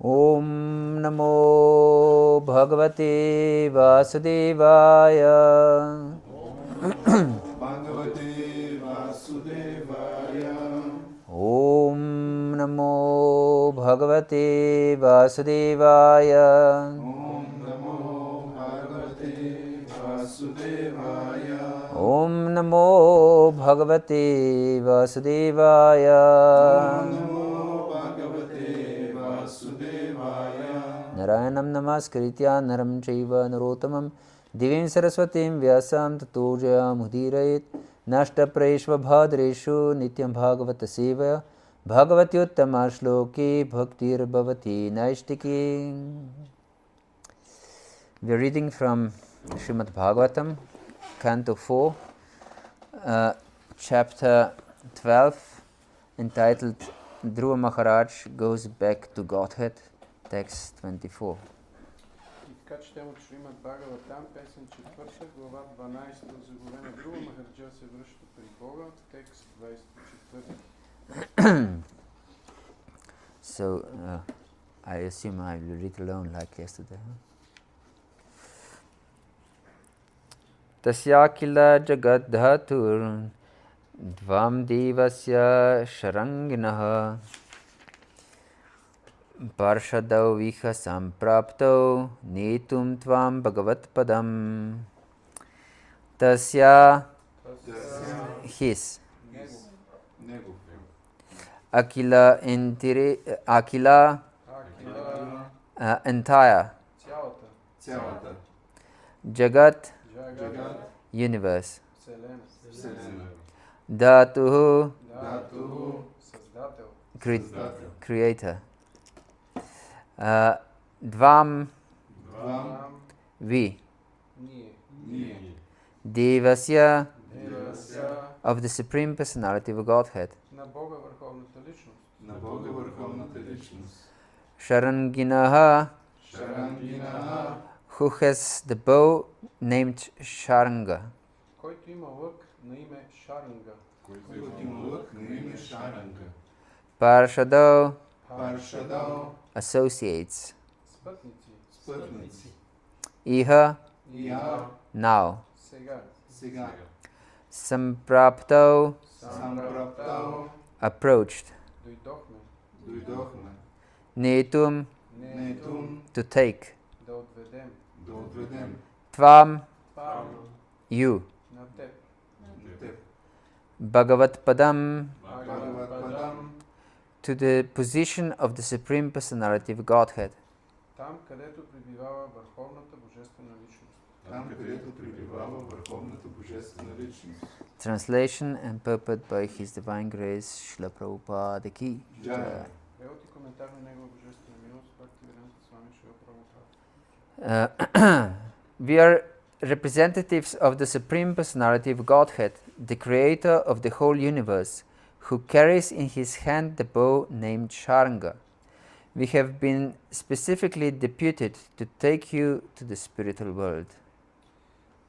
Om Namo Bhagavate Vasudevaya. Bhagavate Vasudevaya. Om Namo Bhagavate Vasudevaya. Om Namo Bhagavate Vasudevaya. Om Namo Bhagavate Vasudevaya. Om Namo Bhagavate Vasudevaya. Narayanam namaskritya naram chaiva narottamam divim saraswatim vyasam tato jayamudhirayet nashta praishva bhadreshu nityam bhagavata sevaya bhagavati uttama shloki bhaktir bhavati naishtiki. We are reading from Srimad Bhagavatam, Canto 4, Chapter 12, entitled Dhruva Maharaj Goes Back to Godhead, text 24. И така четем от Шримад Бхагаватам, песен 4, глава 12, заглавена Dhruva Maharaja се връща при Бога, текст 24. So, I assume I will read alone like yesterday. Tasyakila jagadhatur dvam divasya sharanginaha parshadau viha sampraptau netum tvam bhagavat padam. Tasya, his. Akila, entire. Цялата. Jagat, Джагат. universe. Вселена. Dhatuhu, Дату. Създател. creator. Dvam, Вам. we. Ние. Devasya, Девася. of the Supreme Personality of Godhead. На Бога върховната личност. На Бога върховната личност. Sharanginaha, Шарангинаха, who has the bow named Sharanga. Който има лък на име Шаранга. който има лък на име Шаранга. Parshado, Паршадал, associates. Спътници. спътници. Iha, Иха, now. Сега. сега. Samprapto, Сампраптал, approached. Дойдохме. дойдохме. Netum, Нетум, to take. Да отведем. да отведем. Tvam, Пам. you. На теб. На теб. Bhagavat Padam, Бхагаватпадам, to the position of the Supreme Personality of Godhead. Там, където пребивава върховната божествена личност. там където пребивава върховната божествена личност. Translation and purport by His Divine Grace, Srila Prabhupada Ki. Джая. Превод и коментар на негова божествена милост, Бхакти-Веданта Свами Шрила Прабхупада. We are representatives of the Supreme Personality of Godhead, the Creator of the whole universe, who carries in his hand the bow named Sharanga. We have been specifically deputed to take you to the spiritual world.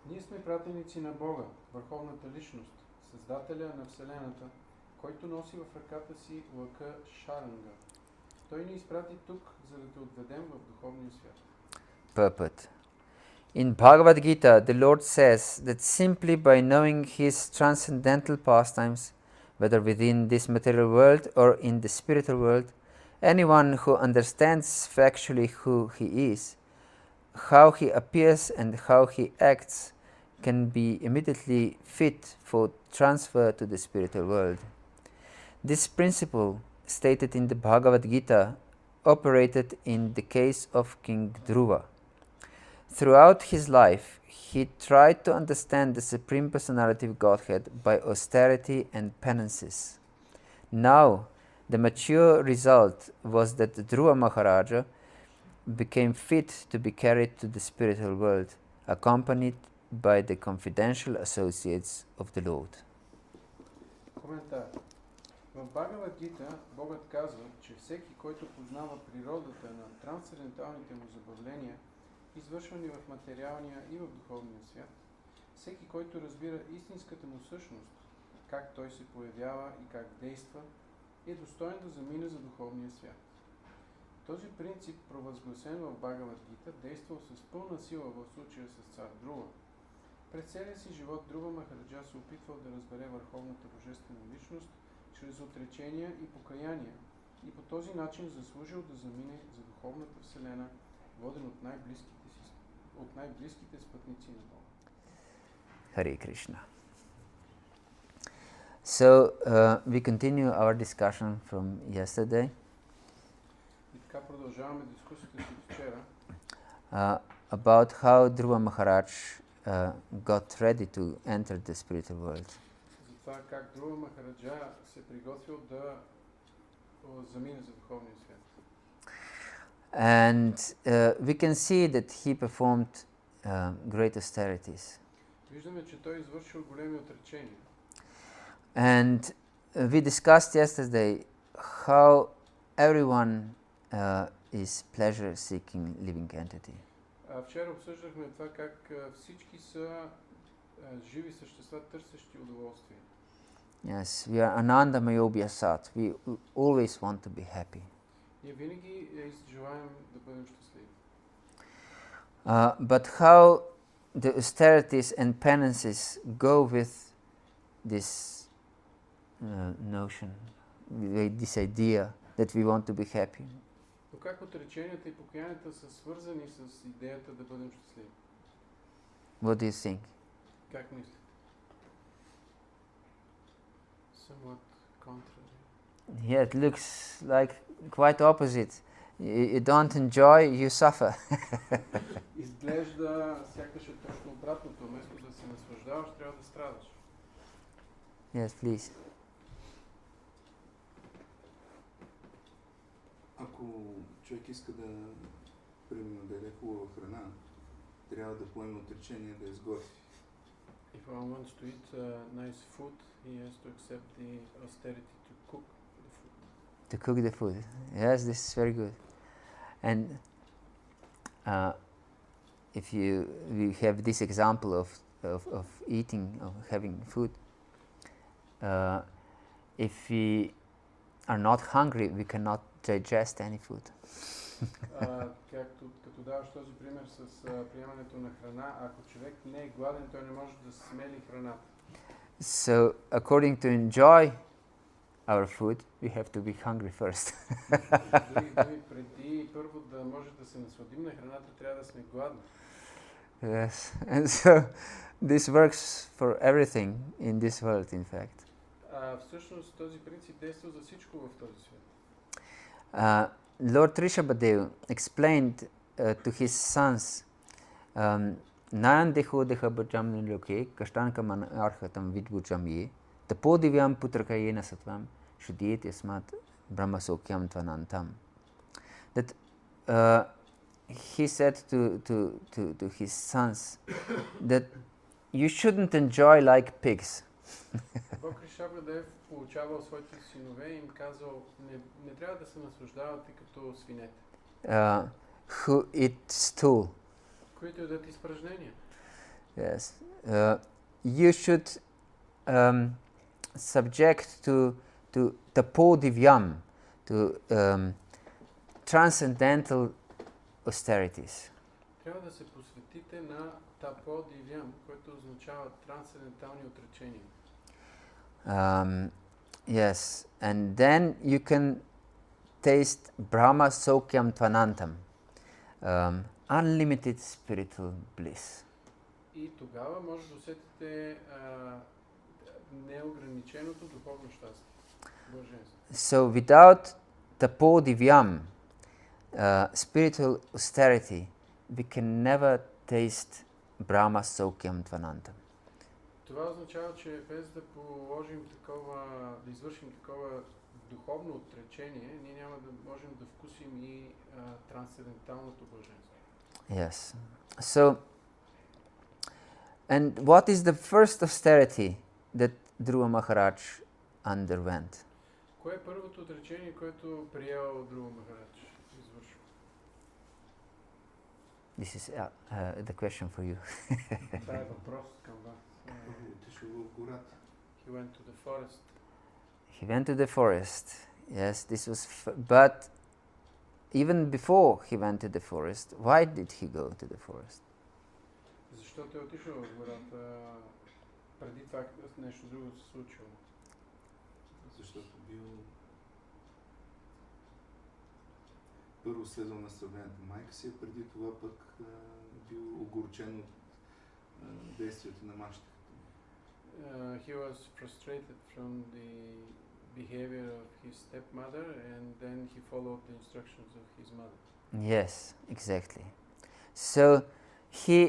Ние сме пратеници на Бога, върховната личност, Създателя на Вселената, който носи в ръката си лъка Шаранга. Той ни изпрати тук, за да те отведем в духовния свят. Purport. In Bhagavad-gita, the Lord says that simply by knowing his transcendental pastimes, whether within this material world or in the spiritual world, anyone who understands factually who he is, how he appears and how he acts, can be immediately fit for transfer to the spiritual world. This principle, stated in the Bhagavad-gita, operated in the case of King Dhruva. Throughout his life, he tried to understand the Supreme Personality of Godhead by austerity and penances. Now, the mature result was that Dhruva Maharaja became fit to be carried to the spiritual world, accompanied by the confidential associates of the Lord. Коментар. В Бхагават-гита Богът казва, че всеки, който познава природата на трансценденталните му забавления, извършвани в материалния и в духовния свят, всеки, който разбира истинската му същност, как той се появява и как действа, е достоен да замине за духовния свят. Този принцип, провъзгласен в Бхагават-гита, действал с пълна сила в случая с цар Друва. През целия си живот Dhruva Maharaja се опитвал да разбере върховната божествена личност чрез отречения и покаяния и по този начин заслужил да замине за духовната вселена, воден от най-близките спътници на Бога. Hare Krishna. So we continue our discussion from yesterday И така продължаваме дискусията си от вчера about how Dhruva Maharaj got ready to enter the spiritual world. за това как Dhruva Maharaja се приготвил да замине за духовния свят. And we can see that he performed great austerities. Виждаме, че той извършил големи отречения. And we discussed yesterday how everyone is pleasure-seeking living entity. Вчера обсъждахме това как всички са живи същества, търсещи удоволствие. Yes, we are Ananda Mayobhya Sat. We always want to be happy. Ние винаги желаем да бъдем щастливи. But how the austerities and penances go with this notion, this idea that we want to be happy? Но как отреченията и покаянията са свързани с идеята да бъдем щастливи? What do you think? Как мислите? Somewhat contrary. Yeah, it looks like quite opposite. You don't enjoy, you suffer. Изглежда сякаш е точно обратното. Вместо да се наслаждаваш, трябва да страдаш. Yes, please. Ако човек иска да, примерно, да яде хубава храна, трябва да поеме отречение да изготви. If one wants to eat nice food, he has to accept the austerity to cook the food. To cook the food. Yes, this is very good. And if we have this example of eating, of having food, if we are not hungry, we cannot digest any food. Като даваш този пример с приемането на храна, ако човек не е гладен, той не може да смели храната. So, according to enjoy our food, we have to be hungry first. Преди първо да може да се насладим на храната, трябва да сме гладни. Yes, and so this works for everything in this world, in fact. Всъщност този принцип действа за всичко в този свят. Lord Rishabhadev explained to his sons, Nayan dekho dekha bajam niloke, kashtan kaman arhatam vidbujam ye, tapo divyam putraka yena satvam, shudiyet yasmat brahmasokyam tvanantam. That he said to his sons that you shouldn't enjoy like pigs. Бог Ришабхадев получавал своите синове и им казал, не трябва да се наслаждавате като свинете. Who eat stool. Които ядат изпражнения. Yes. You should subject to tapo divyam, to transcendental austerities. Трябва да се посветите на тапо дивям, което означава трансцендентални отречения. Yes, and then you can taste Brahma Sokyam Tvanantam, unlimited spiritual bliss. И тогава може да усетите неограниченото духовно щастие. Блаженство. So without tapo divyam, spiritual austerity, we can never taste Brahma Sokyam Tvanantam. Това означава, че без да положим да извършим такова духовно отречение, ние няма да можем да вкусим и трансценденталното блаженство. Yes. So, and what is the first austerity that Dhruva Maharaj underwent? Кое е първото отречение, което приел Dhruva Maharaj? Извършил? This is the question for you. Това е въпрос към вас. Отишъл в гората. He went to the forest. He went to the forest. Yes, this was, but even before he went to the forest, why did he go to the forest? Защо той отишъл в гората преди това нещо друго се случило? Защото бил първо следвал наставлението на майка си, а преди това пък бил огорчен от действието на мащата. He was frustrated from the behavior of his stepmother, and then he followed the instructions of his mother. Yes, exactly. So he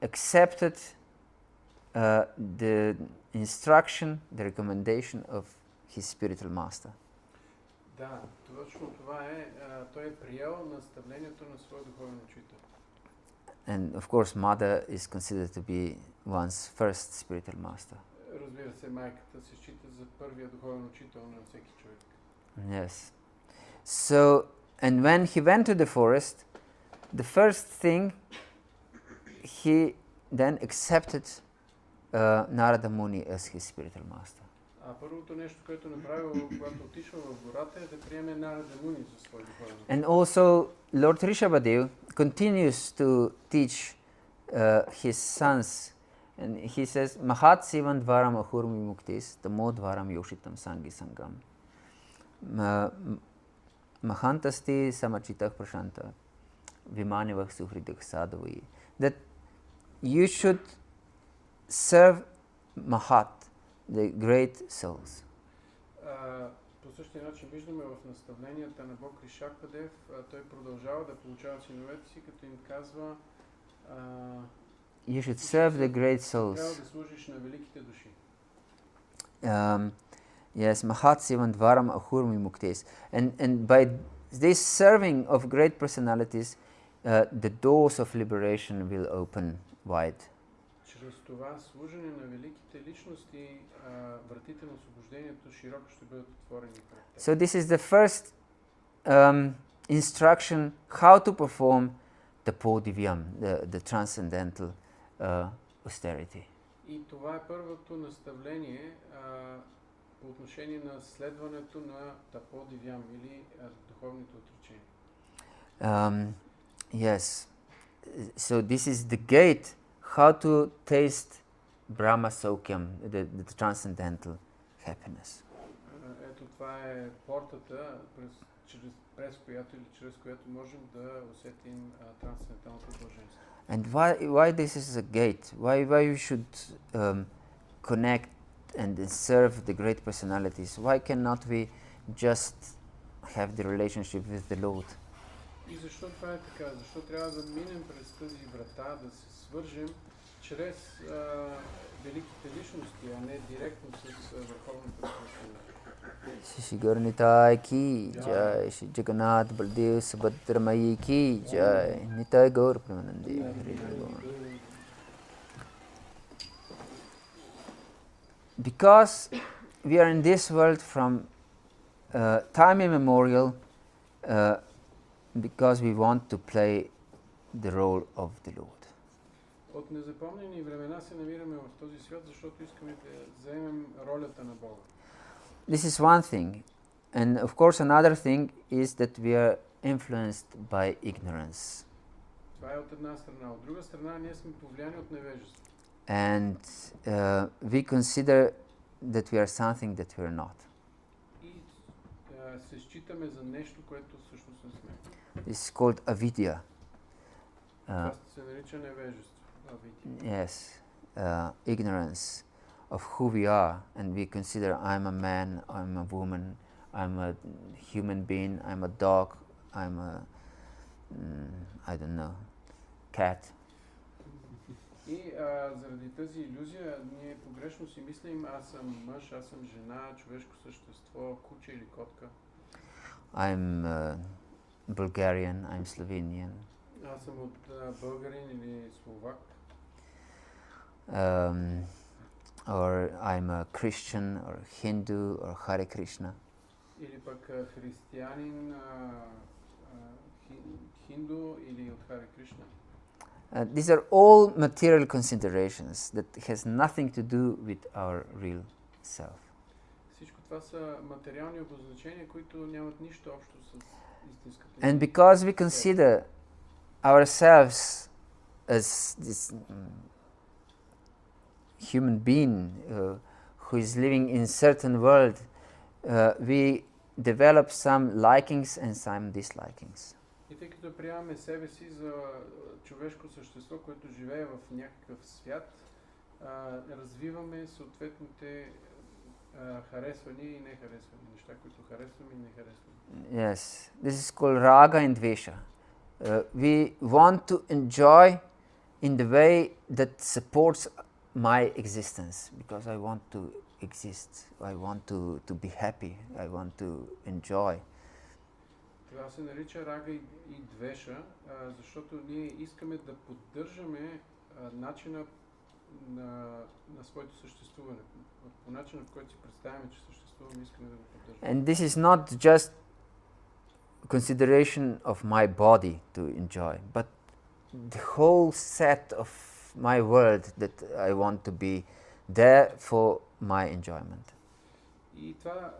accepted the instruction, the recommendation of his spiritual master. Да, точно това е. Той е приел наставлението на своя духовен учител. And of course, mother is considered to be one's first spiritual master. Разбира се, майката се счита за първия духовен учител на всеки човек. Yes. So, and when he went to the forest, the first thing he then accepted Narada Muni as his spiritual master. А първото нещо, което направил, когато отишъл в гората, е да приеме Нарада Муни за свой духовен учител. And also, Lord Rishabhadev continues to teach his sons, and he says, Mahat Sivan Dvaram Ahurmi Muktis, Tamo Dvaram Yoshitam Sangi Sangam. Mahantasti Samachitah Prashanta, Vimanivah Suhridach Sadhavi. That you should serve Mahat, the great souls. По същия начин виждаме в наставленията на Бог Ришакадев, той продължава да получава синовете си, като им казва You should serve the great souls. Трябва да служиш на великите души. Yes, Mahat Sivan Dvaram Ahurmi Muktis. And by this serving of great personalities, the doors of liberation will open wide. Чрез това служене на великите личности, вратите на освобождението широко ще бъдат отворени пред теб. So this is the first instruction how to perform the Podivyam, the transcendental austerity. И това е първото наставление по отношение на следването на Таподивям или духовните отречения. Yes. So this is the gate how to taste Brahma Sokyam, the transcendental happiness. Ето това е портата, през която или чрез която можем да усетим трансценденталното блаженство. And why this is a gate? Why we should connect and serve the great personalities? Why cannot we just have the relationship with the Lord? И защо това е така? Защо трябва да минем през тази врата, да се свържем чрез великите личности, а не директно с върховната божественост? Shri Gauranitai ki jai, Shri Jagannath Baldev Subhadra Mayi ki jai, Nitai Gaur Premanandi. Because we are in this world from time immemorial, because we want to play the role of the Lord. От незапомнени времена се намираме в този свят, защото искаме да заемем ролята на Бога. This is one thing. And of course another thing is that we are influenced by ignorance. Това е от една страна. От друга страна, ние сме повлияни от невежество. And we consider that we are something that we are not. И се считаме за нещо, което всъщност не сме. This is called avidya. Това се нарича невежество. Yes, ignorance of who we are, and we consider I'm a man, I'm a woman, I'm a human being, I'm a dog, I'm a I don't know, cat. И заради тази илюзия ние погрешно си мислим, аз съм мъж, аз съм жена, човешко същество, куче или котка. I'm Bulgarian, I'm Slovenian. Аз съм от българин или словак. Or I'm a Christian or Hindu or Hare Krishna. Или пък християнин, хинду или от Харе Кришна. These are all material considerations that has nothing to do with our real self. Всичко това са материални обозначения, които нямат нищо общо с истинската And ни because we цел. consider ourselves as this human being who is living in certain world, we develop some likings and some dislikings. И тъй като приемаме себе си за човешко същество, което живее в някакъв свят, развиваме съответните харесвани и нехаресвани неща, които харесваме и не харесваме. Yes, this is called raga and dvesha. We want to enjoy in the way that supports my existence, because I want to exist, I want to be happy, I want to enjoy. Това се нарича рага и двеша, защото ние искаме да поддържаме начина на своето съществуване. По начина, в който си представяме, че съществуваме, искаме да го поддържаме. And this is not just consideration of my body to enjoy, but the whole set of my world that I want to be there for my enjoyment. И това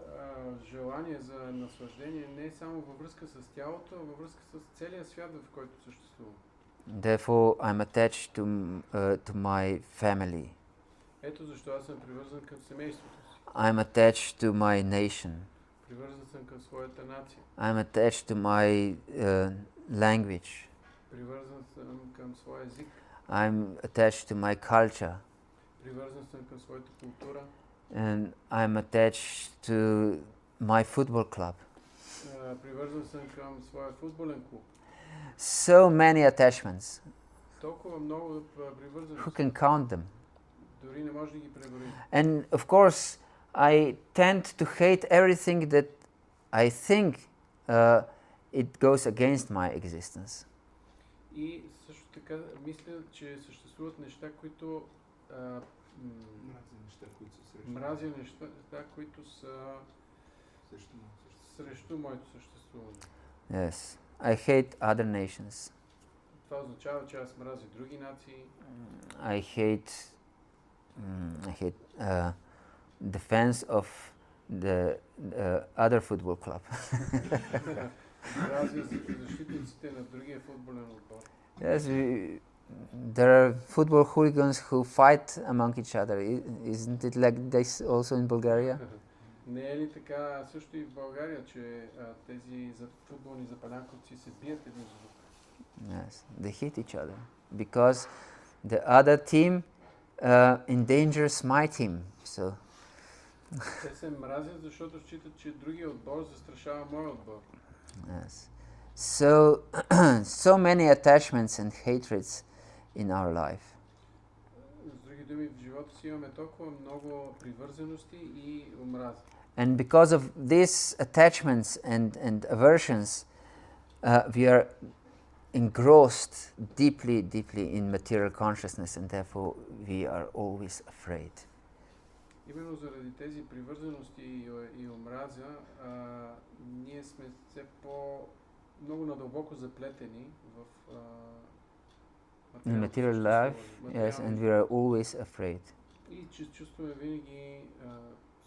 желание за наслаждение не е само във връзка с тялото, а във връзка с целия свят, в който съществува. Therefore, I'm attached to my family. Ето защо аз съм привързан към семейството си. I'm attached to my nation. Привързан съм към своята нация. I'm attached to my language. Привързан съм към своя език. I'm attached to my culture. Привързан съм към своята култура. And I'm attached to my football club. Привързан съм към своя футболен клуб. So many attachments. Толкова много привързаности. Who can count them? Дори не може да ги преброим. And of course, I tend to hate everything that I think it goes against my existence. И също така мисля, че съществуват неща, които мразя неща, които са срещу моето съществуване. Yes, I hate other nations. Това означава, че аз мразя други нации. I hate the fans of the other football club. Мразя защитниците на другия футболен отбор. Yes, there are football hooligans who fight among each other. Isn't it like this also in Bulgaria? Не е ли така също и в България, че тези футболни запалянковци се бият един за друг? Yes, they hit each other because the other team endangers my team. So Те се мразят, защото считат, че другия отбор застрашава моя отбор. yes, so many attachments and hatreds in our life. С други думи, в живота си имаме толкова много привързаности и омраза. And because of these attachments and aversions, we are engrossed deeply in material consciousness, and therefore we are always afraid. Именно заради тези привързаности и омраза, ние сме все много надълбоко заплетени в In material life, yes, and we are always afraid. И чувстваме винаги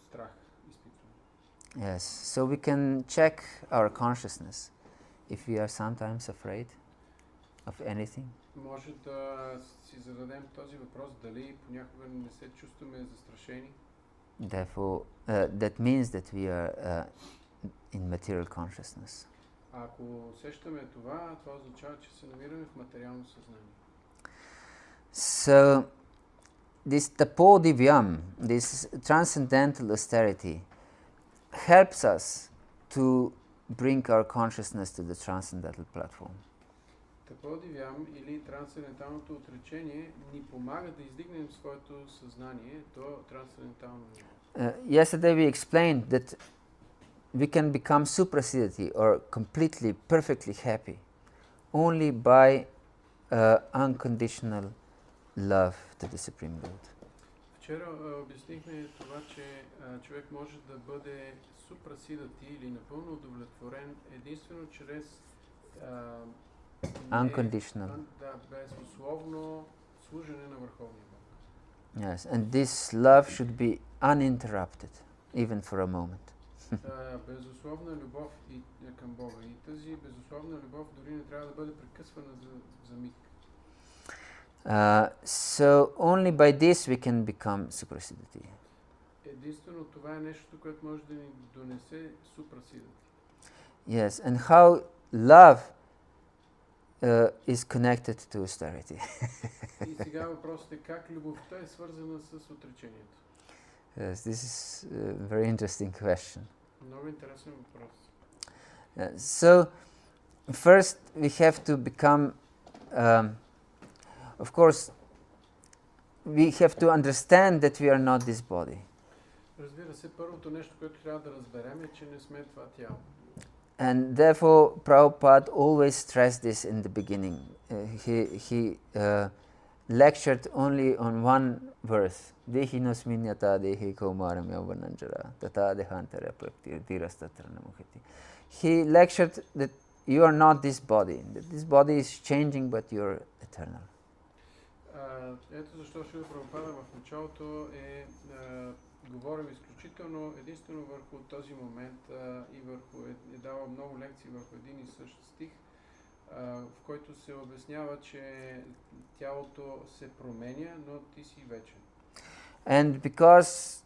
страх, изпитваме. Yes, so we can check our consciousness if we are sometimes afraid of anything. Може да си зададем този въпрос, дали понякога не се чувстваме застрашени. Therefore, that means that we are in material consciousness. Ако усещаме това, това означава, че се намираме в материално съзнание. So, this tapodivyam, this transcendental austerity, helps us to bring our consciousness to the transcendental platform. Tapodivям или трансценденталното отречение ни помага да издигнем своето съзнание до трансцендентално ниво. Yesterday we explained that we can become suprasiddhati or completely, perfectly happy only by unconditional love to the Supreme Lord. Вчера обяснихме това, че човек може да бъде супрасидати или напълно удовлетворен единствено чрез Unconditional. безусловно служене на Върховния Бог. Yes, and this love should be uninterrupted, even for a moment. Безусловна любов към Бога. И тази безусловна любов дори не трябва да бъде прекъсвана за миг. So only by this we can become suprasiddhati. Единствено това е нещо, което може да ни донесе супрасидати. Yes, and how love is connected to austerity. И сега въпросът е как любовта е свързана с отречението. Yes, this is a very interesting question. Много интересен въпрос. So, first we have to become, of course, we have to understand that we are not this body. Разбира се, първото нещо, което трябва да разберем е, че не сме това тяло. And therefore, Prabhupada always stressed this in the beginning. He lectured only on one verse. Dehi nosminyata dehi kaumaram yauvananjara tata dehantara praktirastatra namukhati. He lectured that you are not this body. That this body is changing, but you are eternal. Ето защо Шрила Прабхупада в началото говорим изключително единствено върху този момент и е давал много лекции върху един и същ стих, в който се обяснява, че тялото се променя, но ти си вечен. And because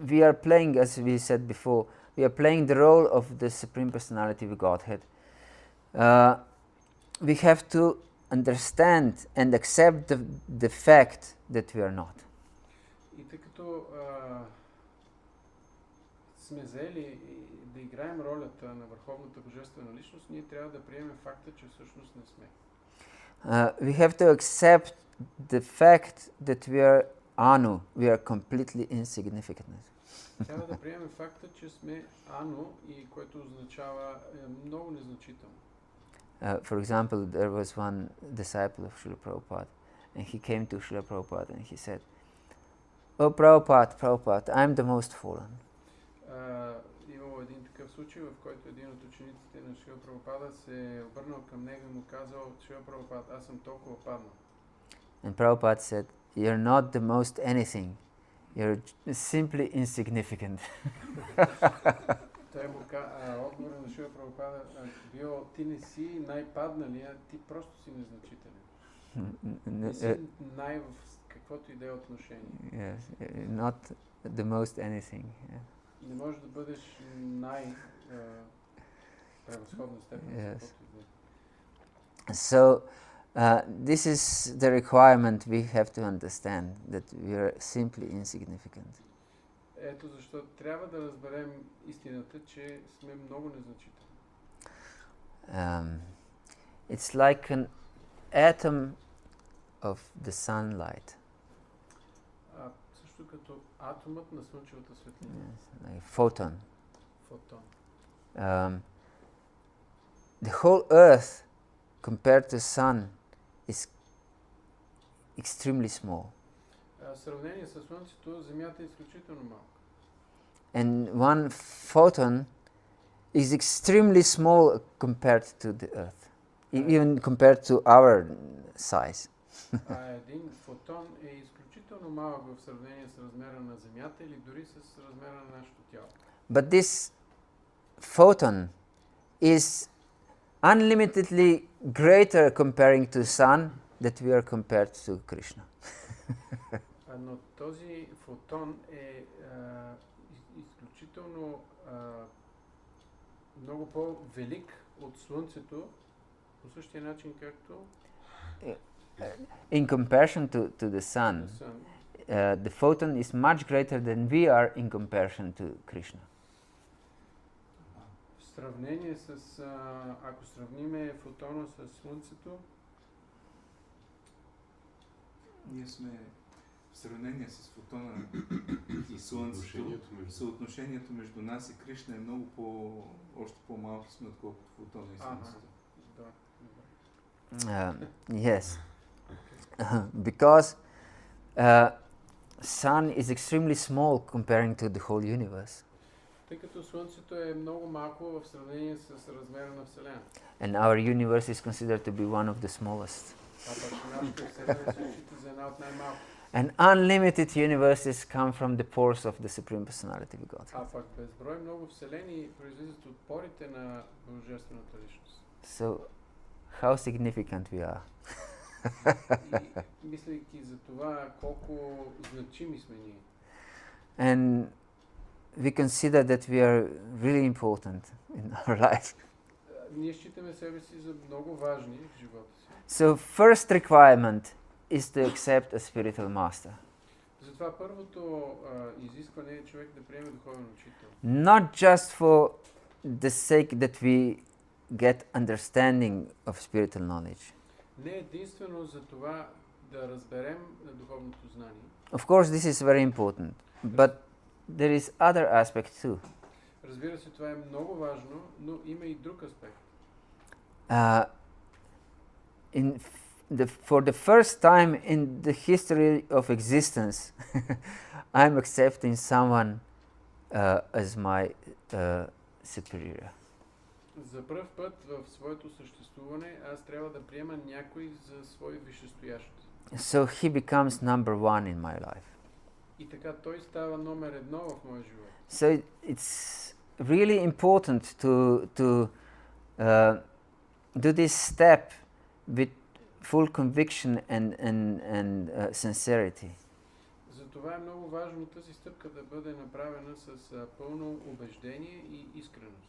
we are playing, as we said before, we are playing the role of the Supreme Personality of Godhead, we have to understand and accept the fact that we are not. И тъй като сме взели да играем ролята на Върховната Божествена Личност, ние трябва да приемем факта, че всъщност не сме. We have to accept the fact that we are anu, we are completely insignificant. Трябва да приемем факта, че сме ану, и което означава много незначително. For example, there was one disciple of Srila Prabhupada, and he came to Srila Prabhupada and he said, "Oh Prabhupada, I am the most fallen." Имало един такъв случай, в който един от учениците на Шрила Прабхупада се е обърнал към него и му казал: Шрила Прабхупад, аз съм толкова паднал. And Prabhupada said, "You're not the most anything. You're simply insignificant." Той му отговор на Шрила Прабхупада бил: ти не си най-падналия, ти просто си незначителен. Не си най в каквото и да е отношение. Yes, not the most anything. Yeah. Не можеш да бъдеш превъзходна степен. Yes. So, this is the requirement we have to understand, that we are simply insignificant. Ето защо трябва да разберем истината, че сме много незначителни. It's like an atom of the sunlight. Също като атомът на слънчевата светлина. Yes, like photon. Фотон. The whole earth compared to sun is extremely small. В сравнение с слънцето, земята е изключително малка. And one photon is extremely small compared to the earth, even compared to our size. Един фотон е изключително малък в сравнение с размера на земята или дори с размера на нашето тяло. But this photon is unlimitedly greater comparing to sun that we are compared to Krishna. Но този фотон е изключително много по-велик от Слънцето, по същия начин както In comparison to the sun, the photon is much greater than we are in comparison to Krishna. В сравнение с, ако сравниме фотона с Слънцето, ние сме в сравнение с фотона и Слънцето, съотношението между нас и Кришна е много още по-малко сме, отколкото фотона и Слънцето. Yes, because sun is extremely small comparing to the whole universe. Тъй като Слънцето е много малко в сравнение с размера на Вселената. And our universe is considered to be one of the smallest. А пък нашата Вселена се счита за една от най-малко. And unlimited universes come from the pores of the Supreme Personality of God. А пак безброй много вселени произлизат от порите на Божествената личност. So, how significant we are. И мислейки за това колко значими сме ние. And we consider that we are really important in our life. Ние считаме себе си за много важни в живота си. So, first requirement is to accept a spiritual master. Затова първото изискване е човек да приеме духовен учител. Not just for the sake that we get understanding of spiritual knowledge. Не единствено за това да разберем духовното знание. Of course, this is very important, but there is other aspect too. Разбира се, това е много важно, но има и друг аспект. For the first time in the history of existence, I'm accepting someone as my superior. За пръв път в своето съществуване аз трябва да приема някой за свой висшестоящ. So he becomes number one in my life. И така той става номер едно в моя живот. So it's really important to do this step with full conviction and sincerity. Затова е много важно тази стъпка да бъде направена с пълно убеждение и искреност.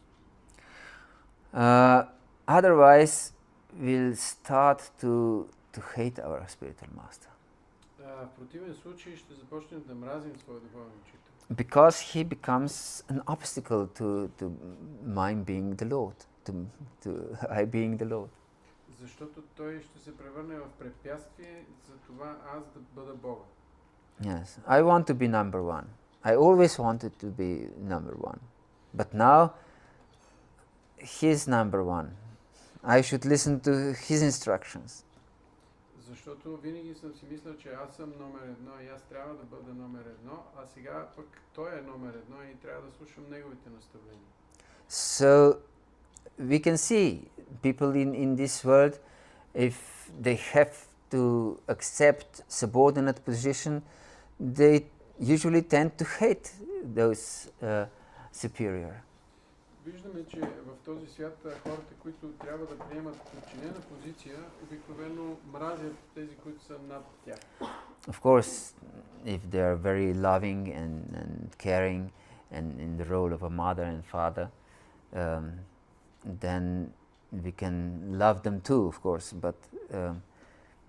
Otherwise, we'll start to hate our spiritual master. В противен случай ще започнем да мразим своя духовен учител. Because he becomes an obstacle to mine being the Lord, to I being the Lord. Защото той ще се превърне в препятствие за това аз да бъда Бога. Yes, I want to be number one. I always wanted to be number one. But now, he's number one. I should listen to his instructions. Защото винаги съм си мислил, че аз съм номер едно и аз трябва да бъда номер едно, а сега пък той е номер едно и трябва да слушам неговите наставления. So, we can see people in this world, if they have to accept subordinate position, they usually tend to hate those superior. Виждаме, че в този свят хората, които трябва да приемат подчинена позиция, обикновено мразят тези, които са над тях. Of course, if they are very loving and caring and in the role of a mother and father, then we can love them too, of course, but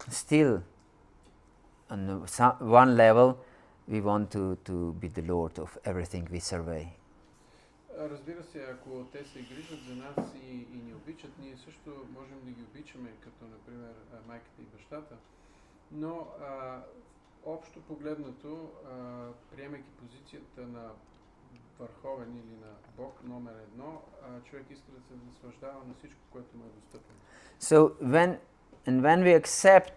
still on one level we want to be the Lord of everything we survey. Разбира се, ако те се грижат за нас и ни обичат, ние също можем да ги обичаме, като например майката и бащата, но общо погледнато, приемайки позицията на върховен или на Бог номер едно, човек иска да се наслаждава на всичко, което му е достъпно. So when we accept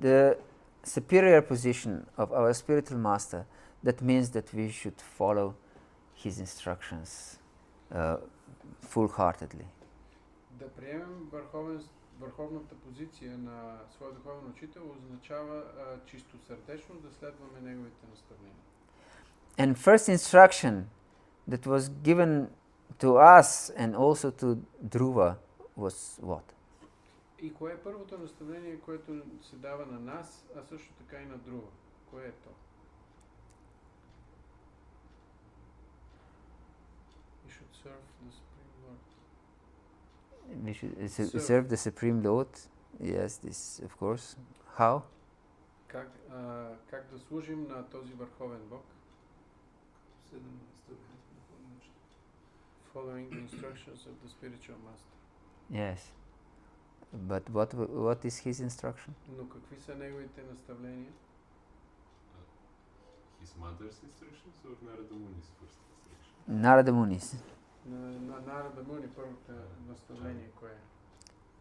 the superior position of our spiritual master, that means that we should follow his instructions full-heartedly. Да приемем върховната позиция на своя духовен учител означава чисто сърдечно да следваме неговите наставления. And first instruction that was given to us and also to Dhruva was what? И кое е първото наставление, което се дава на нас, а също така и на Друва? Кое е то? We should serve the Supreme Lord. We should serve the Supreme Lord. Yes, this of course. How? Как да служим на този върховен Бог? Following the instructions of the spiritual master. Yes. But what is his instruction? Но какви са неговите наставления? His mother's instructions or Narada Muni's first instruction? Narada Muni's. На Нарада Муни първото наставление кое е?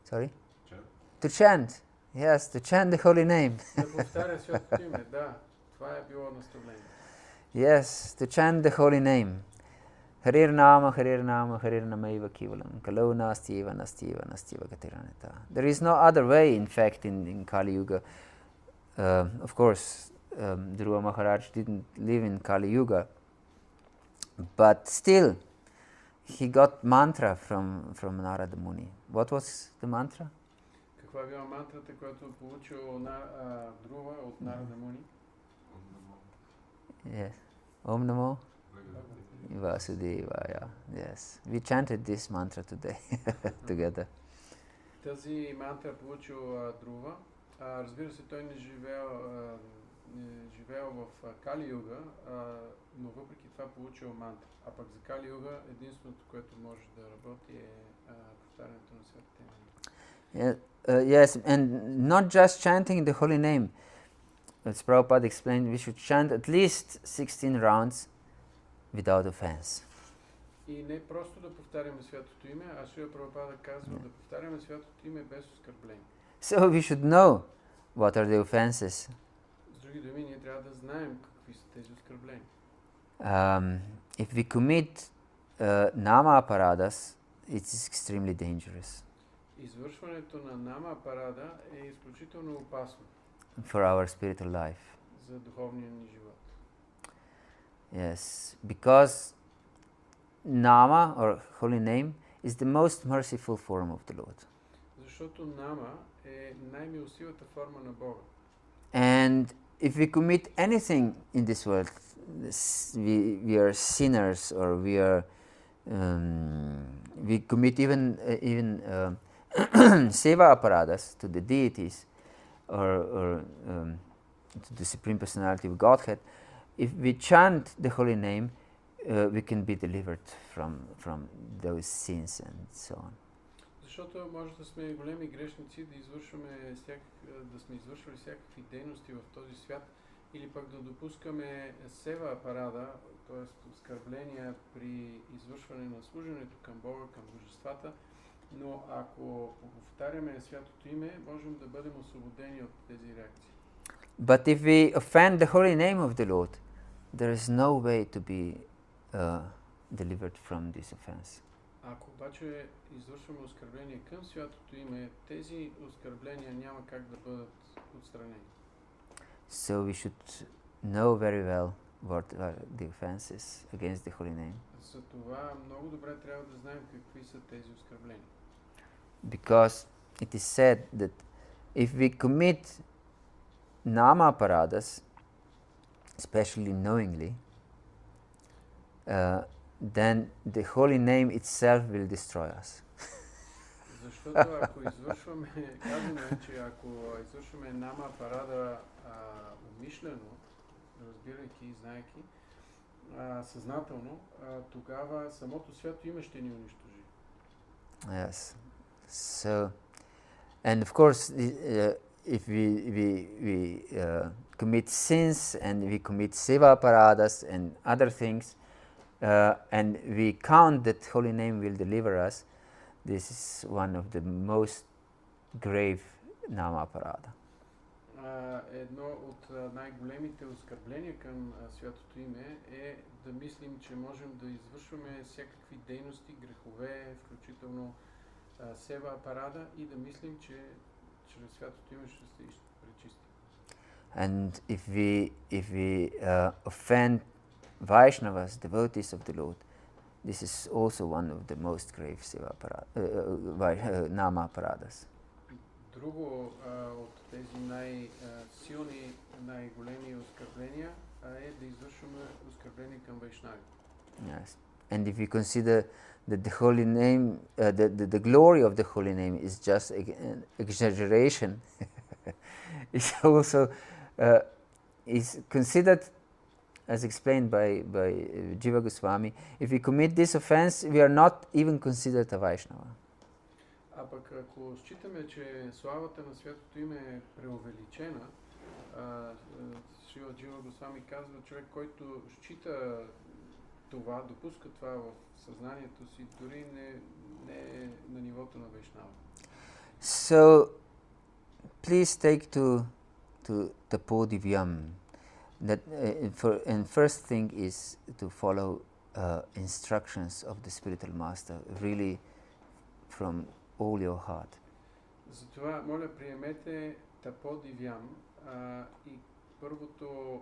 Sorry? Chant? To chant. Yes, to chant the holy name. Да повтаря святото име, да. Това е било наставление. Yes, to chant the holy name. Harir Nama, Harir Namaiva Kivalam. Kalau Nastiva Gatiranta. There is no other way, in fact, in Kali Yuga. of course, Dhruva Maharaj didn't live in Kali Yuga, but still he got mantra from Narada Muni. What was the mantra? Каква била мантрата, която получил Друва от Нарада Муни? Yes. Om Namo Vasudevaya. Yes. We chanted this mantra today together. Тази мантра получил Друва. Разбира се, той не живеел в Кали Юга, но въпреки това получил мантра. А пък за Кали Юга единственото, което може да работи е повтарянето на светите имена. Yes, and not just chanting the holy name. As Prabhupada explained, we should chant at least 16 rounds without offense. И не просто да повтаряме святото име, а Шрила Прабхупада казва да повтаряме святото име без оскърбление. So we should know what are the offenses. С други думи, ние трябва да знаем какви са тези оскърбления. If we commit nama aparadas, it's extremely dangerous. Извършването на нама апарада е изключително опасно for our spiritual life. За духовния ни живот. Yes, because nama or holy name is the most merciful form of the Lord. Защото нама е най-милостивата форма на Бога. And if we commit anything in this world, we are sinners, or we commit even seva aparadas to the deities or to the Supreme Personality of Godhead. If we chant the holy name, we can be delivered from those sins and so on. Защото може да сме големи грешници, да сме извършвали всякакви дейности в този свят, или пък да допускаме сева апарада, т.е. оскърбления при извършване на служенето към Бога, към божествата, но ако повтаряме святото име, можем да бъдем освободени от тези реакции. But if we offend the holy name of the Lord, there is no way to be delivered from this offense. Ако обаче извършваме оскърбление към святото име, тези оскърбления няма как да бъдат отстранени. So we should know very well what are the offenses against the holy name. За това много добре трябва да знаем какви са тези оскърбления. Because it is said that if we commit nama aparadas, especially knowingly, then the holy name itself will destroy us. Защото ако извършваме, казано е, че ако извършваме нама апарада умишлено, разбирайки и знаейки, съзнателно, тогава самото свято име ще ни унищожи. Yes. So, and of course, if we commit sins and we commit seva aparadas and other things, and we count that holy name will deliver us, this is one of the most grave nama aparada. Едно от най-големите оскърбления към святото име е да мислим, че можем да извършваме всякакви дейности, грехове, включително сева апарада, и да мислим, че чрез святото име ще се пречисти. And if we offend Vaishnavas, devotees of the Lord, this is also one of the most grave nama aparadas. Друго от тези най-силни, най-големи оскърбления е да извършваме оскърбление към вайшнави. Yes. And if we consider that the holy name, the glory of the holy name is just an exaggeration, it's also is considered, as explained by Jiva Goswami, if we commit this offense, we are not even considered a Vaishnava. А пък ако считаме, че славата на святото име е преувеличена, Шрила Джива Госвами казва, човек, който счита това, допуска това в съзнанието си, дори не е на нивото на вайшнава. So, please take to the podivyam. And first thing is to follow instructions of the spiritual master, really from all your heart. Затова, моля, приемете таподивям и първото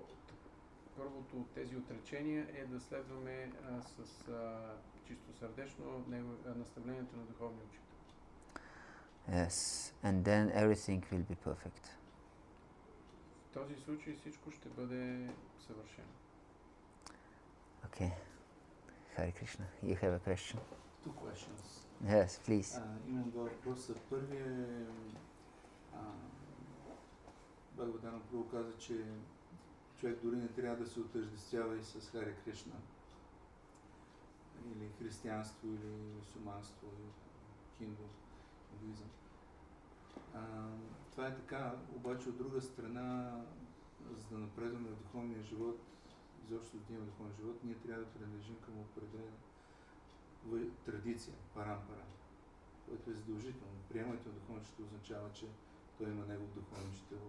от тези отречения е да следваме с чистосърдечно наставлението на духовния учител. Yes, and then everything will be perfect. В този случай всичко ще бъде съвършено. Okay. Hare Krishna. You have a question? Two questions. Yes, please. Имам два въпроса. Първият е Бхагавата-дharma първо каза, че човек дори не трябва да се отъждествява и с Харе Кришна. Или християнство, или мюсюлманство, или хиндуизъм. Това е така, обаче от друга страна, за да напредваме в духовния живот, изобщо да имаме духовен живот, ние трябва да принадлежим към определена традиция, парампара, което е задължително. Приемането на духовен учител означава, че той има негов духовен учител.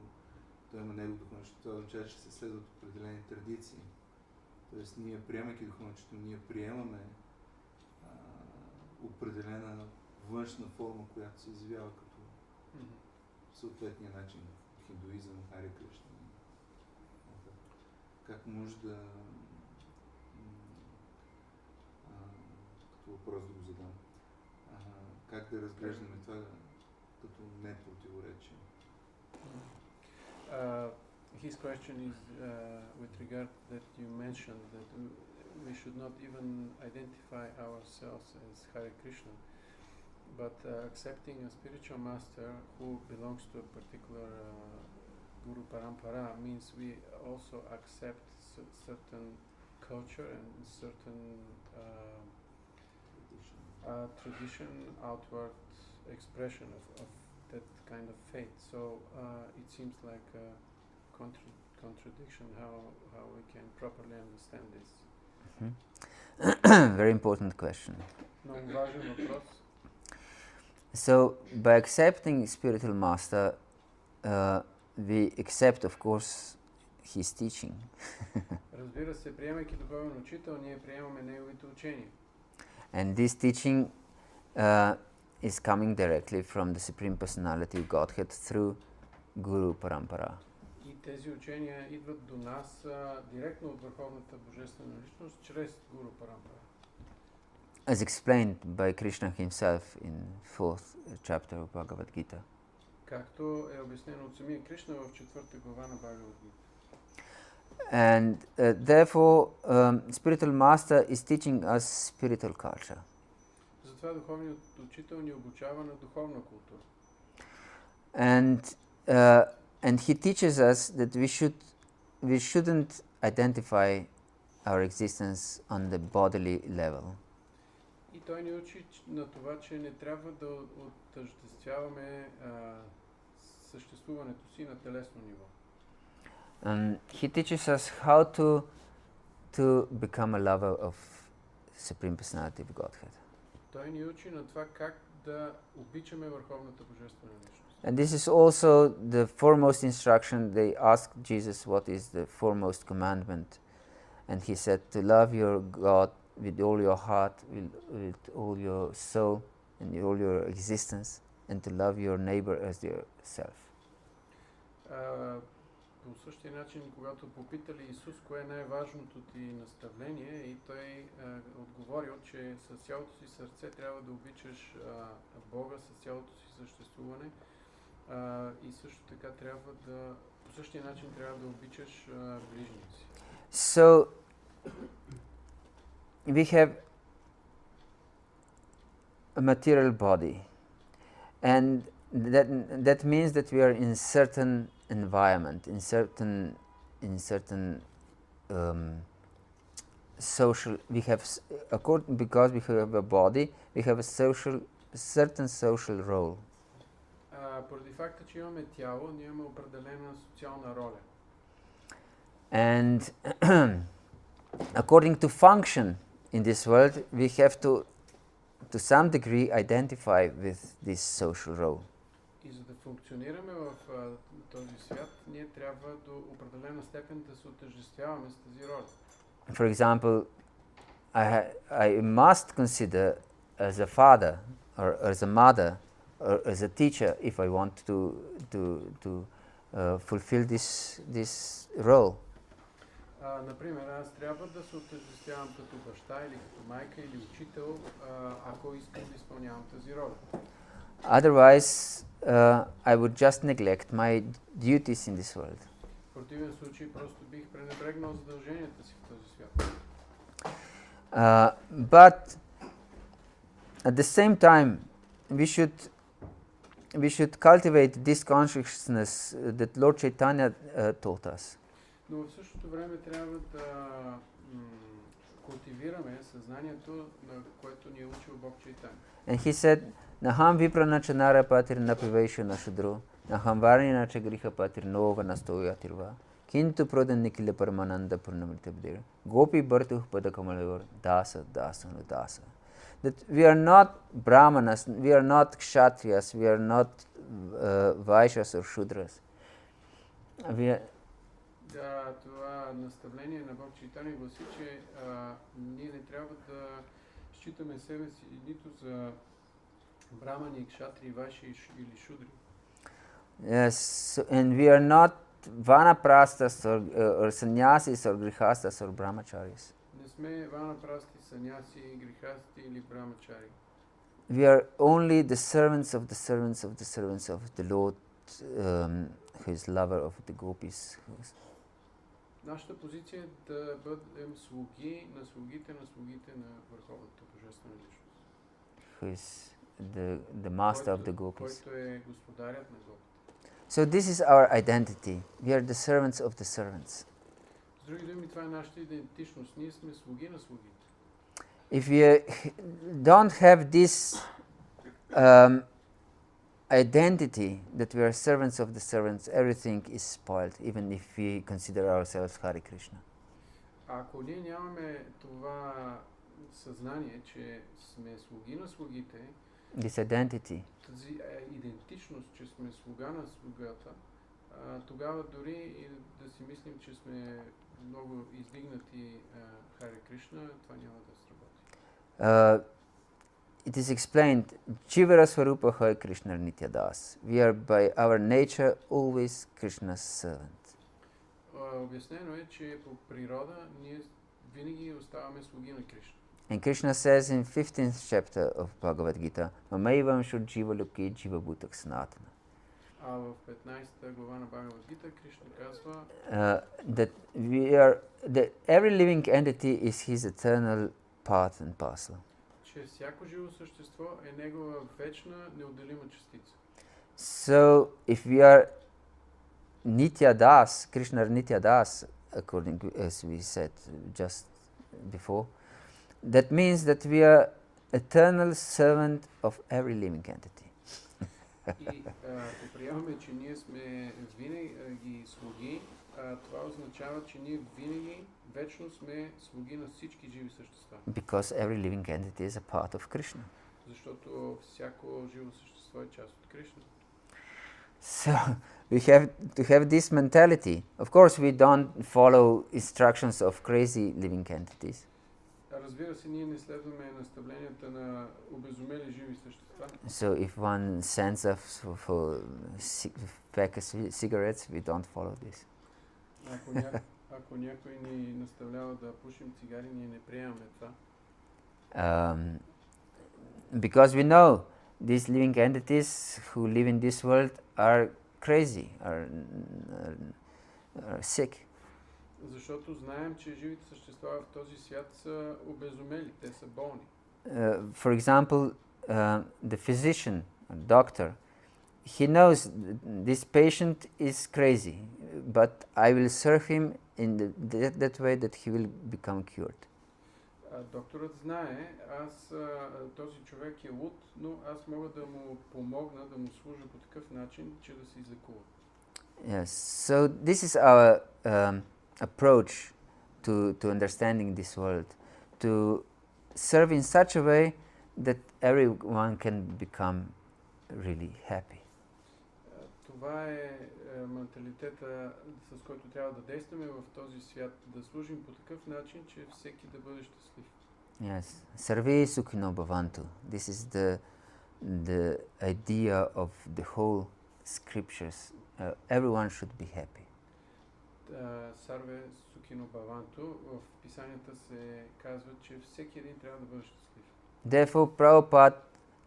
Това означава, че се следват определени традиции. Тоест, ние приемайки духовен учител, ние приемаме определена външна форма, която се изявява като съответния начин. Хиндуизъм, Харе Кришна. Как може да като въпрос да го задам. Как да разглеждаме това като не противоречие? His question is with regard that you mentioned that we should not even identify ourselves as Hare Krishna, but accepting a spiritual master who belongs to a particular Guru Parampara means we also accept certain culture and certain tradition, outward expression of that kind of faith. So it seems like a contradiction how we can properly understand this. Very important question. Много важен въпрос. So, by accepting spiritual master, we accept, of course, his teaching. Разбира се, приемайки духовен учител, ние приемаме неговите учения. And this teaching is coming directly from the Supreme Personality of Godhead through Guru Parampara. И тези учения идват до нас директно от Върховната Божествена личност, чрез Гуру Парампара. As explained by Krishna himself in 4th chapter of Bhagavad-gita. Както е обяснено от самия Кришна в 4-та глава на Бхагават-гита. And therefore, spiritual master is teaching us spiritual culture. Затова духовният учител ни обучава на духовна култура. And he teaches us that we shouldn't identify our existence on the bodily level. И той ни учи на това, че не трябва да отъждествяваме съществуването си на телесно ниво. He teaches us how to become a lover of Supreme Personality of Godhead. Той ни учи на това как да обичаме Върховната Божествена личност. And this is also the foremost instruction. They asked Jesus what is the foremost commandment. And he said to love your God with all your heart, with all your soul, and all your existence, and to love your neighbor as yourself. По същия начин, когато попитали Исус кое е най-важното ти наставление, и той отговорил, че с цялото си сърце трябва да обичаш Бога, с цялото си съществуване, и също така трябва да, по същия начин трябва да обичаш ближния си. So, we have a material body, and that means that we are in certain environment, in certain social. We have because we have a body, we have a certain social role. Поради факта, че имаме тяло, ние имаме определена социална роля. And according to function in this world, we have to some degree identify with this social role. И за да функционираме в този свят, ние трябва до определена степен да се отъждествяваме с тази роля. For example, I must consider as a father or as a mother or as a teacher if I want to fulfill this role. Например, аз трябва да се отъждествявам като баща или като майка или учител, ако искам да изпълнявам тази роля. Otherwise, I would just neglect my duties in this world. В противен случай просто бих пренебрегнал задълженията си в този свят. But at the same time, we should cultivate this consciousness that Lord Chaitanya taught us. Но в същото време трябва да култивираме съзнанието, на което ни е учил Бог Чайтания. And he said, Naham viprana chanara patir napiveshu nashudro, naham varnina chagriha patir nova nastoyatirva, kintu prodan nikila paramananda purnamritabdir, gopi bhartuh padakamalyor, dasa, dasa, no dasa. That we are not brahmanas, we are not kshatriyas, we are not vaishyas or shudras. Това наставление на Бог Чайтания гласи, че ние не трябва да считаме себе си нито за брамани, кшатри, вайши или шудри. Yes, and we are not vanaprasthas or sannyasis or grihasthas or brahmacharis. Не сме ванапрасти, саняси, грихасти или брамачари. We are only the servants of the servants of the servants of the Lord, who is lover of the gopis. Нашата позиция е да бъдем слуги на слугите на Върховната Божествена личност. Who is the master of the gopis. Който е господарят на гопите. So this is our identity. We are the servants of the servants. С други думи, това е нашата идентичност. Ние сме слуги на слугите. If we don't have this identity that we are servants of the servants, everything is spoiled, even if we consider ourselves Hare Krishna. Ако ние нямаме това съзнание, че сме слуги на слугите, This identity, тази идентичност, че сме слуга на слугата, тогава дори и да си мислим, че сме много издигнати Харе Кришна, това няма да сработи. it is explained, Jivara Swarupa Hai Krishna Nitya Das. We are by our nature always Krishna's servant. Обяснено е, че по природа ние винаги оставаме слуги на Кришна. And Krishna says in 15th chapter of Bhagavad-gita, Mamaivam Shud Jiva Loke Jiva Bhutak Sanatana. А в 15-та глава на Бхагавад-гита Кришна казва, that every living entity is his eternal part and parcel. че всяко живо същество е негова вечна, неотделима частица. So, if we are Nitya Das, Krishna Nitya Das, according to, as we said just before, that means that we are eternal servant of every living entity. И ако приемаме, че ние сме винаги слуги, това означава, че ние винаги вечно сме слуги на всички живи същества. Because every living entity is a part of Krishna. Защото всяко живо същество е част от Кришна. So we have to have this mentality. Of course, we don't follow instructions of crazy living entities. Разбира се, ние не следваме наставленията на обезумели живи същества. So if one sends us for pack of cigarettes, we don't follow this. Ако някой ни наставлява да пушим цигари, ние не приемаме това. Because we know these living entities who live in this world are crazy, are sick. Защото знаем, че живите същества в този свят са обезумели, те са болни. For example, the physician, doctor, he knows this patient is crazy, but I will serve him in that way that he will become cured. Докторът знае, този човек е луд, но аз мога да му помогна, да му служа по такъв начин, че да се излекува. Yes, so this is our approach to understanding this world, to serve in such a way that everyone can become really happy. Това е менталитета, с който трябва да действаме в този свят, да служим по такъв начин, че всеки да бъде щастлив. Yes, Sarve Sukhino Bhavantu. This is the idea of the whole scriptures. Everyone should be happy. Сарве Сукино Баванто, в писанията се казва, че всеки един трябва да бъде щастлив. Therefore, Prabhupada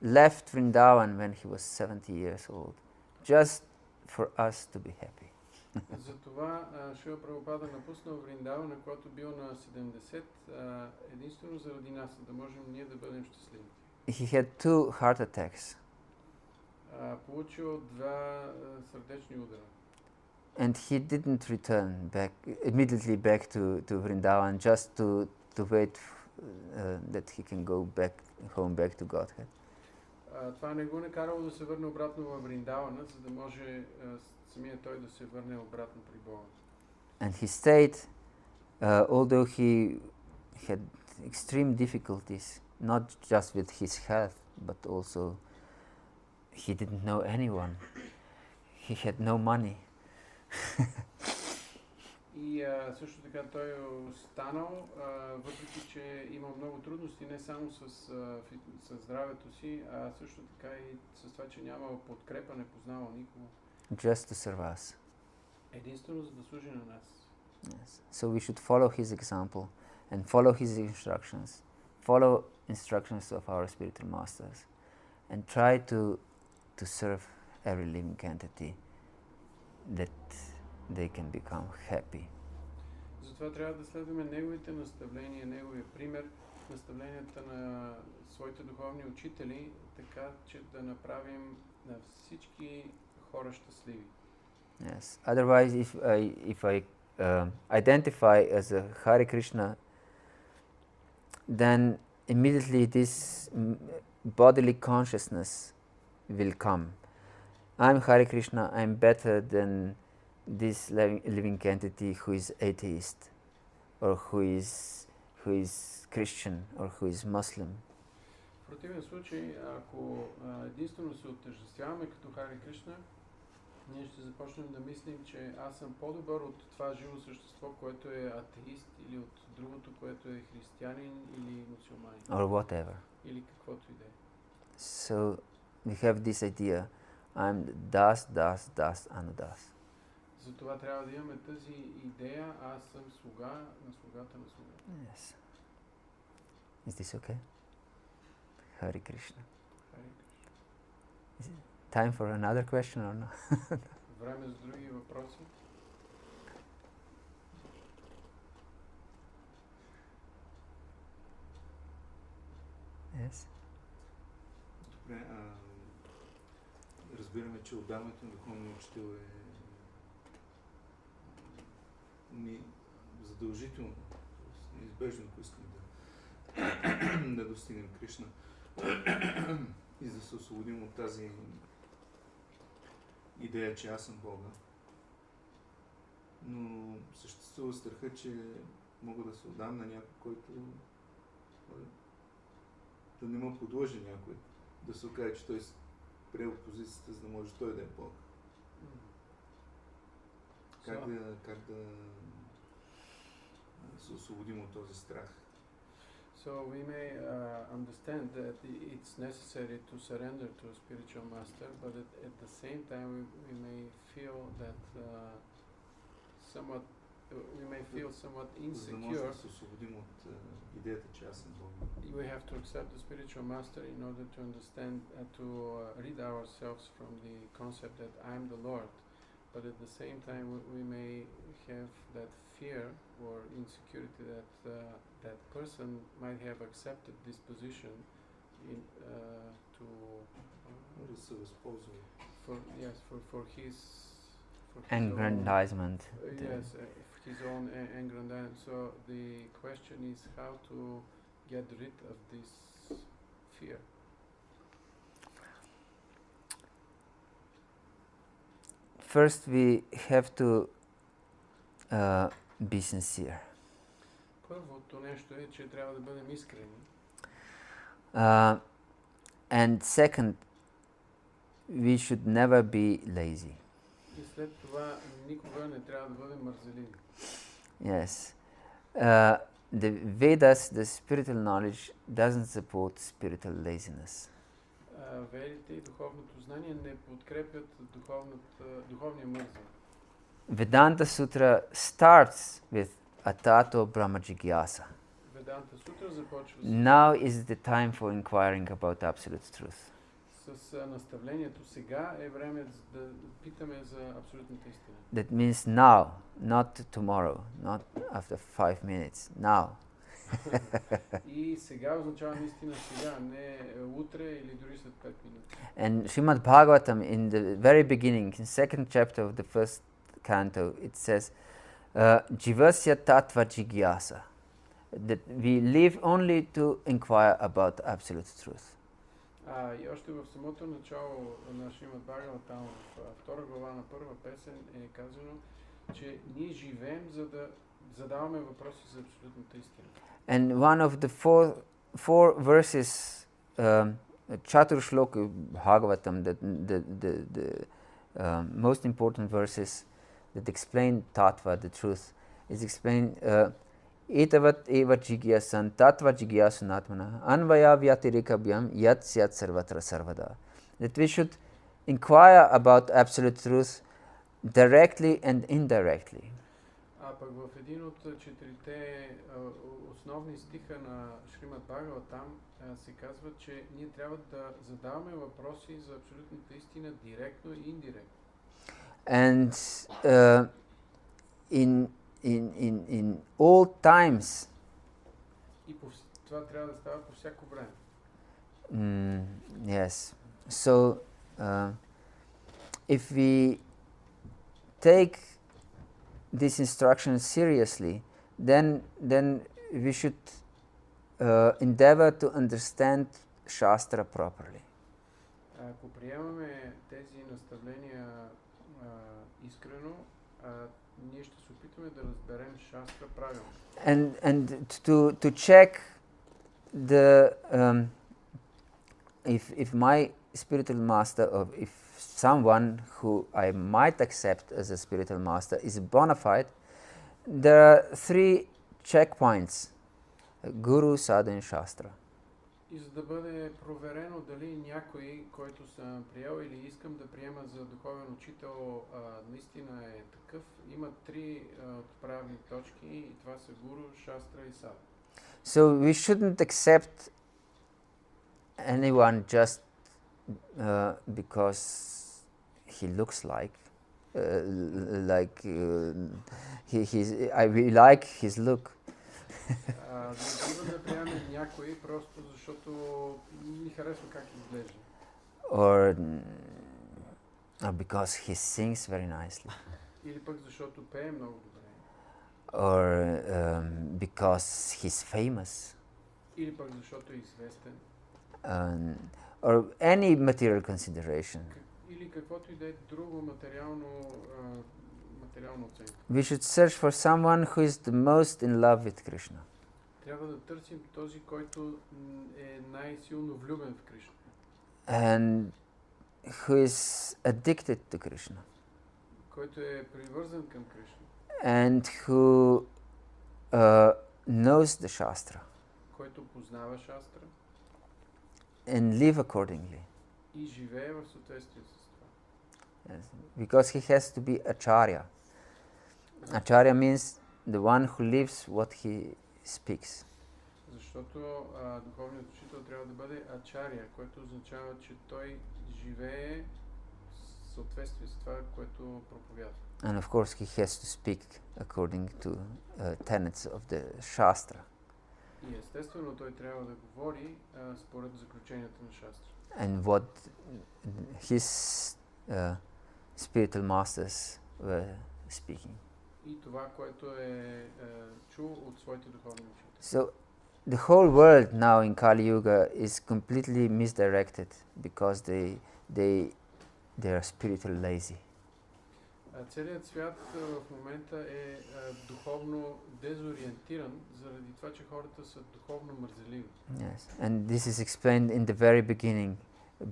left Vrindavan when he was 70 years old, just for us to be happy. Затова Шрила Прабхупада напуснал Вриндавана, когато бил на 70, единствено заради нас, за да можем ние да бъдем щастливи. He had 2 heart attacks, Получил 2 сърдечни удара. and he didn't return immediately back to Vrindavan just to wait that he can go home back to Godhead. Това не го накарало да се върне обратно във Вриндавана, за да може самия той да се върне обратно при Бога. And he stayed, although he had extreme difficulties, not just with his health, but also he didn't know anyone. He had no money. И също така той е останал, въпреки че има много трудности, не само с здравето си, а също така и с това, че нямал подкрепа, не познавал никого. Just to serve us. Единствено за да служи на нас. Yes. So we should follow his example and follow his instructions, follow instructions of our spiritual masters, and try to serve every living entity that they can become happy. Затова трябва да следваме неговите наставления, неговия пример, наставленията на своите духовни учители, така че да направим на всички хора щастливи. Yes. Otherwise, if I identify as a Hare Krishna, then immediately this bodily consciousness will come. I'm Hare Krishna, I'm better than this living entity who is atheist, or who is Christian, or who is Muslim. В противен случай, ако единствено се отъждествяваме като Харе Кришна, ние ще започнем да мислим, че аз съм по-добър от това живо същество, което е атеист, или от другото, което е християнин или мусулманин. Or whatever. Или каквото и да е. So we have this idea, I'm das, anudas. Затова трябва да имаме тази идея, аз съм слуга на слугата на слугата. Yes. Is this okay? Hare Krishna. Харе Кришна. Is it time for another question or no? Време за други въпроси. Yes. Добре, разбираме, че отдаването на духовния учител е задължително, неизбежно, ако искаме да достигнем Кришна и да се освободим от тази идея, че аз съм Бога. Но съществува страха, че мога да се отдам на някой, който да не ме подлъжи някой, да се окаже, че той приел позицията, за да може той да е Бог. Как да се освободим от този страх? So we may understand that it's necessary to surrender to a spiritual master, but at the same time we may feel that we may feel somewhat insecure. Да се освободим от идеята, че аз съм Бог. We have to accept the spiritual master in order to understand, to rid ourselves from the concept that I'm the Lord. But at the same time, we may have that fear or insecurity that that person might have accepted this position in to Да се възползва. for his Aggrandizement. yes, his own aggrandizement. So the question is how to get rid of this fear. First, we have to be sincere. Първото нещо е, че трябва да бъдем искрени. And second, we should never be lazy. И след това никога не трябва да бъдем мързеливи. Yes. The Vedas, the spiritual knowledge, doesn't support spiritual laziness. Ведите и духовното знание не подкрепят духовния мързъл. Vedanta Sutra starts with Atato Brahma Jigyasa. Веданта Сутра започва Now is the time for inquiring about absolute truth. с наставлението. Сега е време да питаме за абсолютната истина. That means now, not tomorrow, not after 5 minutes. Now. И сега означава наистина сега, не утре или дори след 5 минути. And Srimad Bhagavatam, in the very beginning, in second chapter of the first canto, it says, Jivasya Tattva Jigyasa, that we live only to inquire about absolute truth. И още в самото начало на Шримад Бхагаватам, в втора глава на първа песен е казано, че ние живеем, за да задаваме въпроси за абсолютната истина. And one of the four verses, Chatur Shloka Bhagavatam, the most important verses that explain Tattva, the truth, is explained Etavat eva jigyasan tattva jigyasan atmana anvaya vyatirikabhyam yat syat sarvatra sarvada. That we should inquire about absolute truth directly and indirectly. Пък в един от четирите основни стиха на Шримад Бхагаватам се казва, че ние трябва да задаваме въпроси за абсолютната истина директно и индиректно. And in all times, И това трябва да става по всяко време. Yes. So, if we take this instruction seriously, then we should endeavor to understand Shastra properly. Ако приемаме тези наставления искрено, ние ще се опитаме да разберем Шастра правилно. And to check the if my spiritual master, or if someone who I might accept as a spiritual master is bona fide, there are 3 checkpoints: Guru, Sadhu and Shastra. И за да бъде проверено дали някой, който съм приел или искам да приема за духовен учител, наистина е такъв, има 3 отправни точки и това са Гуру, Шастра и Садhu. So we shouldn't accept anyone just because he looks like we like his look. Не бива да приемаме някой просто защото ни харесва как изглежда. Or because he sings very nicely. Или пък защото пее много добре. Or because he's famous. Или пък защото е известен. Or any material consideration. Или каквото и да е друго материално оценка. We should search for someone who is the most in love with Krishna. Трябва да търсим този, който е най-силно влюбен в Кришна. And who is addicted to Krishna. Който е привързан към Кришна. And who knows the Shastra. Който познава Шастра. And live accordingly. И живее в съответствие с това. Yes. Because he has to be acharya. Acharya means the one who lives what he speaks. Защото духовният учител трябва да бъде ачария, което означава, че той живее в съответствие с това, което проповядва. And of course he has to speak according to tenets of the Shastra. И естествено той трябва да говори според заключенията на Шастра. And what his spiritual masters were speaking. И това, което е чул от своите духовни учители. So the whole world now in Kali Yuga is completely misdirected because they are spiritually lazy. Целият свят в момента е духовно дезориентиран, заради това, че хората са духовно мързеливи. Yes, and this is explained in the very beginning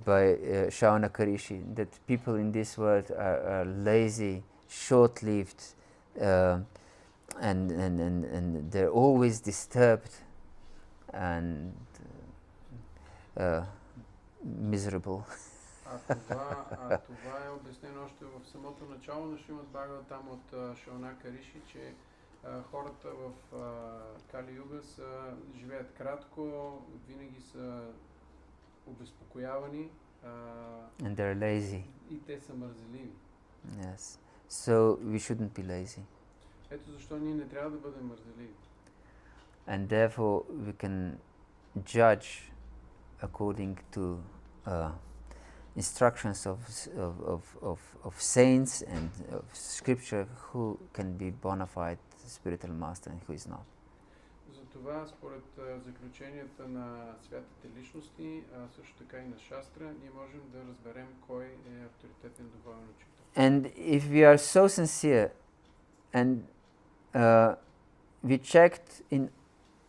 by Shaunakarishi, that people in this world are lazy, short-lived, and they're always disturbed, and miserable. Това е обяснено още в самото начало на Шримад Бхагаватам от Шаунака Риши, че хората в Кали Юга живеят кратко, винаги са обезпокоявани And they're lazy. и те са мързеливи. Yes. So we shouldn't be lazy. Ето защо ние не трябва да бъдем мързеливи. And therefore we can judge according to instructions of saints and of scripture who can be bona fide spiritual master and who is not. Затова, според заключенията на святите личности, също така и на шастра, ние можем да разберем кой е авторитетен духовен учител. And if we are so sincere and we checked in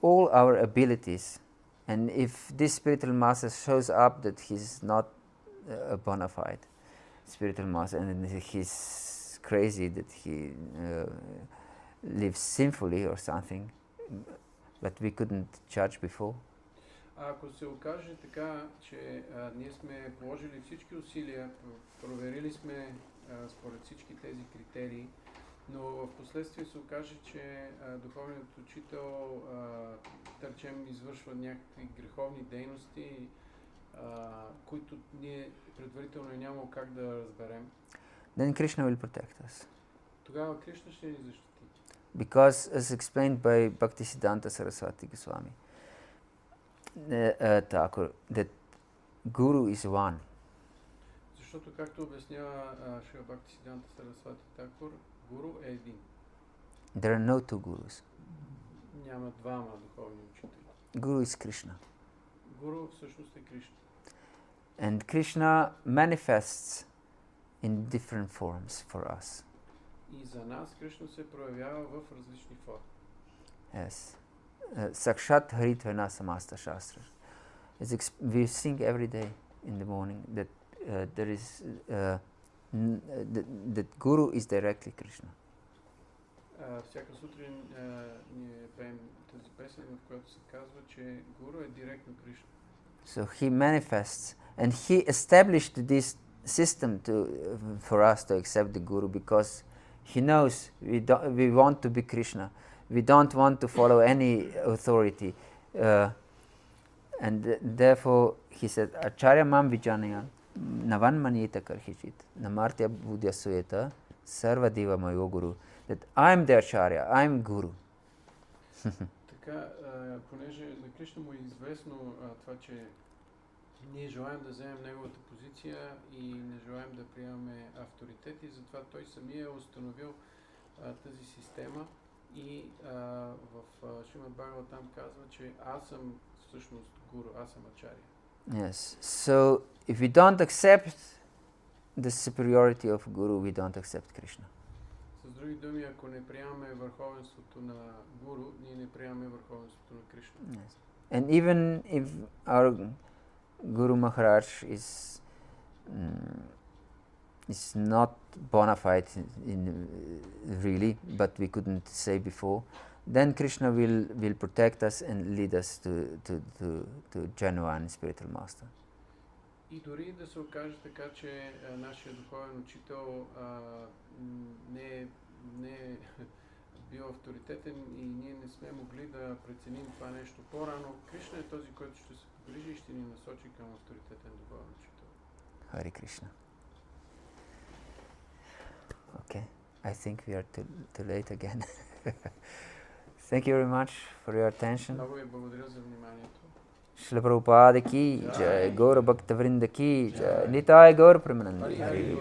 all our abilities, and if this spiritual master shows up that he's not a bona fide spiritual master and he's crazy, that he lives sinfully or something, but we couldn't judge before. Ако се окаже така, че ние сме положили всички усилия, проверили сме според всички тези критерии, но в последствие се окаже, че духовният учител, да речем, извършва някакви греховни дейности, които ние предварително е нямало как да разберем. Then Krishna will protect us. Тогава Кришна ще ни защити. Because, as explained by Bhaktisiddhanta Saraswati Goswami, Thakur, that Guru is one. Защото, както обяснява Шрила Бхактисиддханта Сарасвати Такур, Гуру е един. There are no two gurus. Няма двама духовни учители. Guru is Krishna. Гуру всъщност е Кришна. And Krishna manifests in different forms for us. И за нас Кришна се проявява в различни форми. Yes. Sakshat Haritvana Samasta Shastra. We sing every day in the morning that there is that Guru is directly Krishna. Всяка сутрин ние пеем тази песен, в която се казва, че Гуру е директно Кришна. So he manifests and he established this system for us to accept the Guru because he knows we want to be Krishna. We don't want to follow any authority. And therefore he said, Acharya mam vijanayan navan manita karhichit namartya budya suyeta sarva deva mayo guru. That I'm the Acharya, I'm Guru. Така, понеже на Кришна му е известно това, че ние желаем да вземем неговата позиция и не желаем да приемаме авторитети, затова той самия е установил тази система и в Шримад Бхагаватам казва, че аз съм всъщност Гуру, аз съм Ачария. Yes. So if we don't accept the superiority of Guru, we don't accept Krishna. С други думи, ако не приемаме върховенството на Гуру, ние не приемаме върховенството на Кришна. Yes. And even if our Guru Maharaj is not bona fide really, but we couldn't say before, then Krishna will protect us and lead us to genuine spiritual master. И дори да се окаже така, че нашия духовен учител не е бил авторитетен и ние не сме могли да преценим това нещо по-рано, Кришна е този, който ще се погрижи и ще ни насочи към авторитетен духовен учител. Харе Кришна. Okay, I think we are too late again. Thank you very much for your attention. Много ви благодаря за вниманието. Шрила Прабхупада ки, Gaura Bhakta Vrinda ki, Nitai Gaur Premanandi.